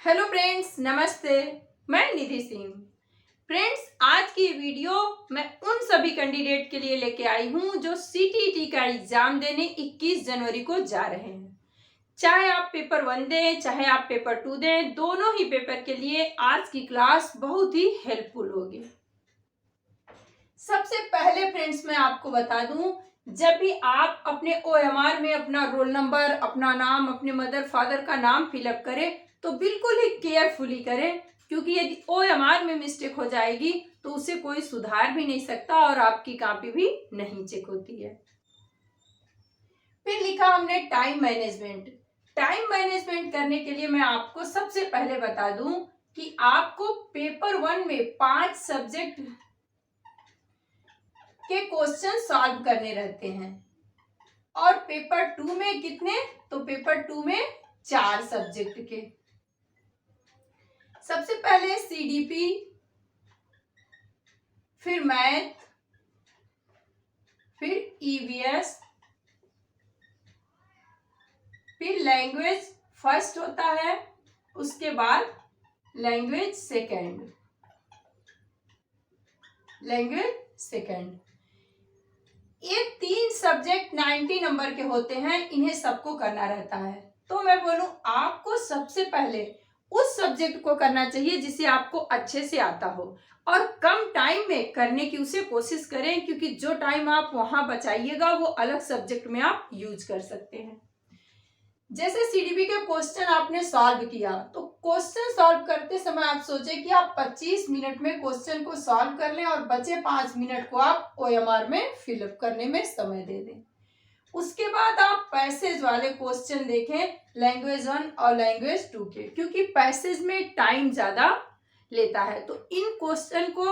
Hello friends, नमस्ते। मैं निधि Singh. Friends, आज की वीडियो मैं उन सभी कैंडिडेट के लिए लेके आई हूं जो सीटीईटी का एग्जाम देने 21 जनवरी को जा रहे हैं। चाहे आप पेपर 1 दें, चाहे आप पेपर 2 दें, दोनों ही पेपर के लिए आज की क्लास बहुत ही हेल्पफुल होगी। सबसे पहले फ्रेंड्स मैं आपको बता दूं, जब भी आप अपने OMR में अपना रोल नंबर, अपना नाम, अपने मदर फादर का नाम फिलअप करें तो बिल्कुल ही केयरफुली करें, क्योंकि यदि OMR में मिस्टेक हो जाएगी तो उसे कोई सुधार भी नहीं सकता और आपकी कॉपी भी नहीं चेक होती है। फिर लिखा हमने टाइम मैनेजमेंट। टाइम मैनेजमेंट करने के लिए मैं आपको सबसे पहले बता दूं कि आपको पेपर 1 में 5 सब्जेक्ट के क्वेश्चन सॉल्व करने रहते हैं और पेपर 2 में कितने, तो पेपर 2 में 4 सब्जेक्ट के। सबसे पहले CDP, फिर मैथ, फिर EVS, फिर लैंग्वेज फर्स्ट होता है, उसके बाद लैंग्वेज सेकंड। ये 3 सब्जेक्ट 90 नंबर के होते हैं, इन्हें सबको करना रहता है। तो मैं बोलूं आपको सबसे पहले उस सब्जेक्ट को करना चाहिए जिसे आपको अच्छे से आता हो और कम टाइम में करने की उसे कोशिश करें, क्योंकि जो टाइम आप वहां बचाइएगा वो अलग सब्जेक्ट में आप यूज कर सकते हैं। जैसे CDP के क्वेश्चन आपने सॉल्व किया, तो क्वेश्चन सॉल्व करते समय आप सोचे कि आप 25 मिनट में क्वेश्चन को सॉल्व कर लें और बचे 5 मिनट को आप OMR में फिलअप करने में समय दे दें। उसके बाद आप पैसेज वाले क्वेश्चन देखें, लैंग्वेज 1 और लैंग्वेज 2 के, क्योंकि पैसेज में टाइम ज्यादा लेता है। तो इन क्वेश्चन को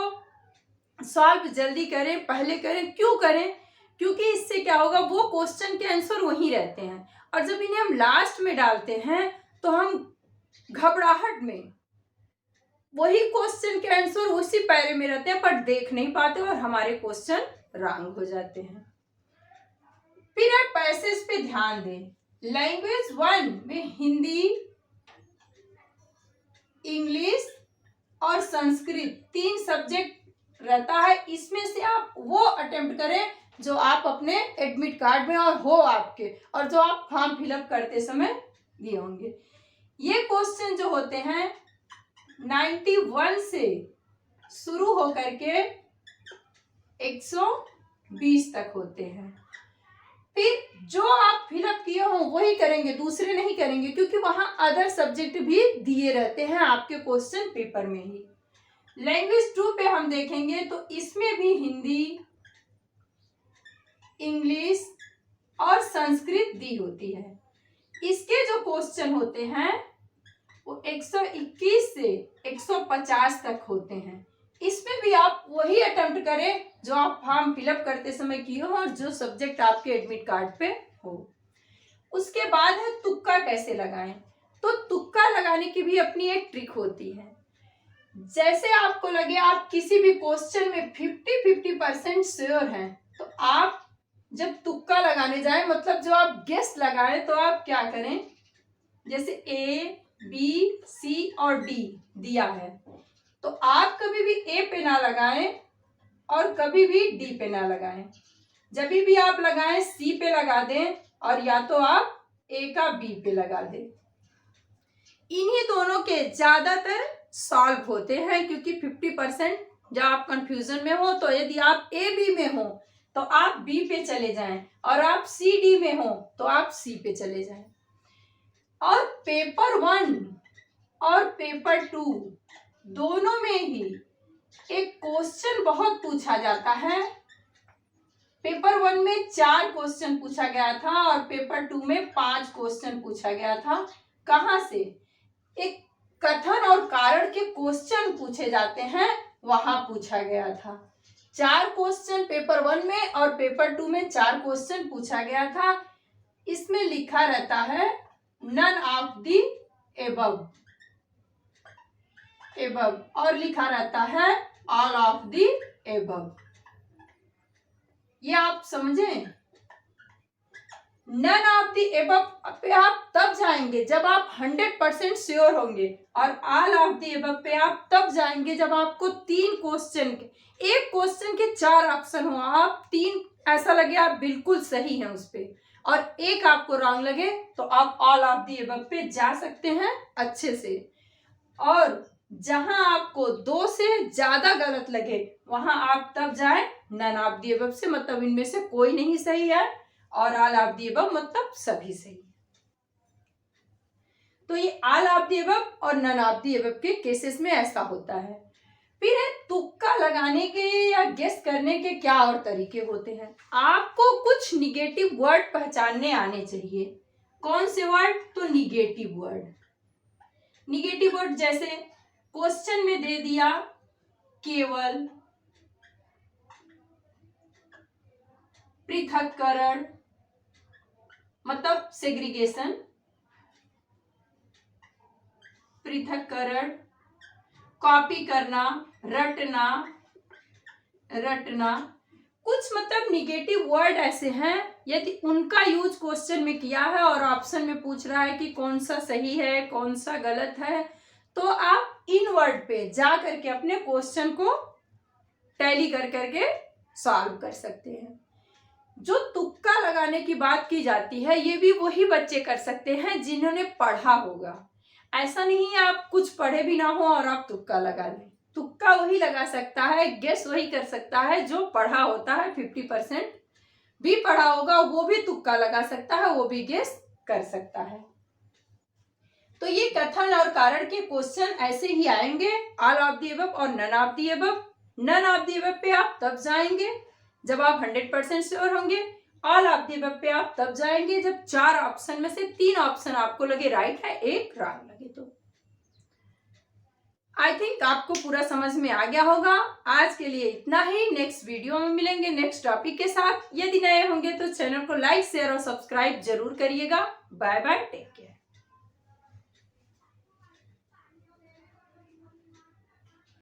सॉल्व जल्दी करें, पहले करें। क्यों करें? क्योंकि इससे क्या होगा, वो क्वेश्चन के आंसर वहीं रहते हैं और जब इन्हें हम लास्ट में डालते हैं तो हम घबराहट में वही क्वेश्चन के आंसर उसी पैरे में रहते हैं पर देख नहीं पाते और हमारे क्वेश्चन रॉन्ग हो जाते हैं। फिर आप पैसेज पे ध्यान दें। लैंग्वेज 1 में हिंदी, इंग्लिश और संस्कृत 3 सब्जेक्ट रहता है। इसमें से आप वो अटेम्प्ट करें जो आप अपने एडमिट कार्ड में और हो आपके, और जो आप फॉर्म फिलअप करते समय दिए होंगे। ये क्वेश्चन जो होते हैं 91 से शुरू होकर के 120 तक होते हैं। फिर जो आप फिलअप किए हो वही करेंगे, दूसरे नहीं करेंगे, क्योंकि वहां अदर सब्जेक्ट भी दिए रहते हैं आपके क्वेश्चन पेपर में ही। लैंग्वेज 2 पे हम देखेंगे तो इसमें भी हिंदी, इंग्लिश और संस्कृत दी होती है। इसके जो क्वेश्चन होते हैं वो 121 से 150 तक होते हैं। इसमें भी आप वही अटेम्प्ट करें जो आप फॉर्म फिलअप करते समय किए हो और जो सब्जेक्ट आपके एडमिट कार्ड पे हो। उसके बाद है तुक्का कैसे लगाएं। तो तुक्का लगाने की भी अपनी एक ट्रिक होती है। जैसे आपको लगे आप किसी भी क्वेश्चन में 50-50% श्योर हैं, तो आप जब तुक्का लगाने जाएं, मतलब जो आप गेस लगाएं, तो आप क्या करें, जैसे A, B, C और D दिया है, तो आप कभी भी A पे ना लगाएं और कभी भी D पे ना लगाएं। जब भी आप लगाएं C पे लगा दें और या तो आप A का B पे लगा दें। इन्हीं दोनों के ज्यादातर सॉल्व होते हैं, क्योंकि 50% जब आप कंफ्यूजन में हो, तो यदि आप A B में हो तो आप B पे चले जाएं और आप C D में हो तो आप C पे चले जाएं। और पेपर 1 और पेपर 2 दोनों में ही एक क्वेश्चन बहुत पूछा जाता है। पेपर 1 में 4 क्वेश्चन पूछा गया था और पेपर 2 में 5 क्वेश्चन पूछा गया था। कहाँ से? एक कथन और कारण के क्वेश्चन पूछे जाते हैं, वहां पूछा गया था। 4 क्वेश्चन पेपर 1 में और पेपर 2 में 4 क्वेश्चन पूछा गया था। इसमें लिखा रहता है नन ऑफ दी एबव और लिखा रहता है ऑल ऑफ दी एबव। ये आप समझें, नन ऑफ द एबव पे आप तब जाएंगे जब आप 100% श्योर होंगे, और ऑल ऑफ द एबव पे आप तब जाएंगे जब आपको 3 क्वेश्चन के, एक क्वेश्चन के 4 ऑप्शन हो, आप 3 ऐसा लगे आप बिल्कुल सही हैं उस पे, और एक आपको रॉन्ग लगे तो आप ऑल ऑफ द एबव पे जा सकते हैं अच्छे से। और जहां आपको 2 से ज्यादा गलत लगे वहां आप तब जाएं नन ऑफ द एबव से, मतलब इनमें से कोई नहीं सही है, और ऑल ऑफ द एबव मतलब सभी सही। तो ये ऑल ऑफ द एबव और नन ऑफ द एबव के केसेस में ऐसा होता है। फिर है तुक्का लगाने के या गेस करने के क्या और तरीके होते हैं। आपको कुछ निगेटिव वर्ड पहचानने आने चाहिए। कौन से वर्ड? तो निगेटिव वर्ड। निगेटिव वर्ड जैसे क्वेश्चन में दे दिया केवल, पृथक्करण मतलब सेग्रीगेशन, पृथक्करण, कॉपी करना, रटना, कुछ मतलब निगेटिव वर्ड ऐसे हैं, यदि उनका यूज क्वेश्चन में किया है और ऑप्शन में पूछ रहा है कि कौन सा सही है कौन सा गलत है, तो आप इन वर्ड पे जा करके अपने क्वेश्चन को टैली कर करके सॉल्व कर सकते हैं। जो तुक्का लगाने की बात की जाती है ये भी वही बच्चे कर सकते हैं जिन्होंने पढ़ा होगा। ऐसा नहीं है आप कुछ पढ़े भी ना हो और आप तुक्का लगा लें। तुक्का वही लगा सकता है, गेस वही कर सकता है जो पढ़ा होता है। 50% भी पढ़ा होगा वो भी तुक्का लगा सकता है, वो भी गेस कर सकता है। तो ये कथन और कारण के क्वेश्चन ऐसे ही आएंगे, ऑल ऑफ द अबव और none of the above. None of the above पे आप तब जाएंगे जब आप 100% श्योर होंगे, ऑल ऑफ द अबव पे आप तब जाएंगे जब 4 ऑप्शन में से 3 ऑप्शन आपको लगे राइट है, एक रॉन्ग लगे। तो आई थिंक आपको पूरा समझ में आ गया होगा। आज के लिए इतना ही, नेक्स्ट वीडियो में मिलेंगे नेक्स्ट टॉपिक के साथ। यदि नए होंगे तो चैनल को लाइक शेयर और सब्सक्राइब जरूर करिएगा। Bye bye, take.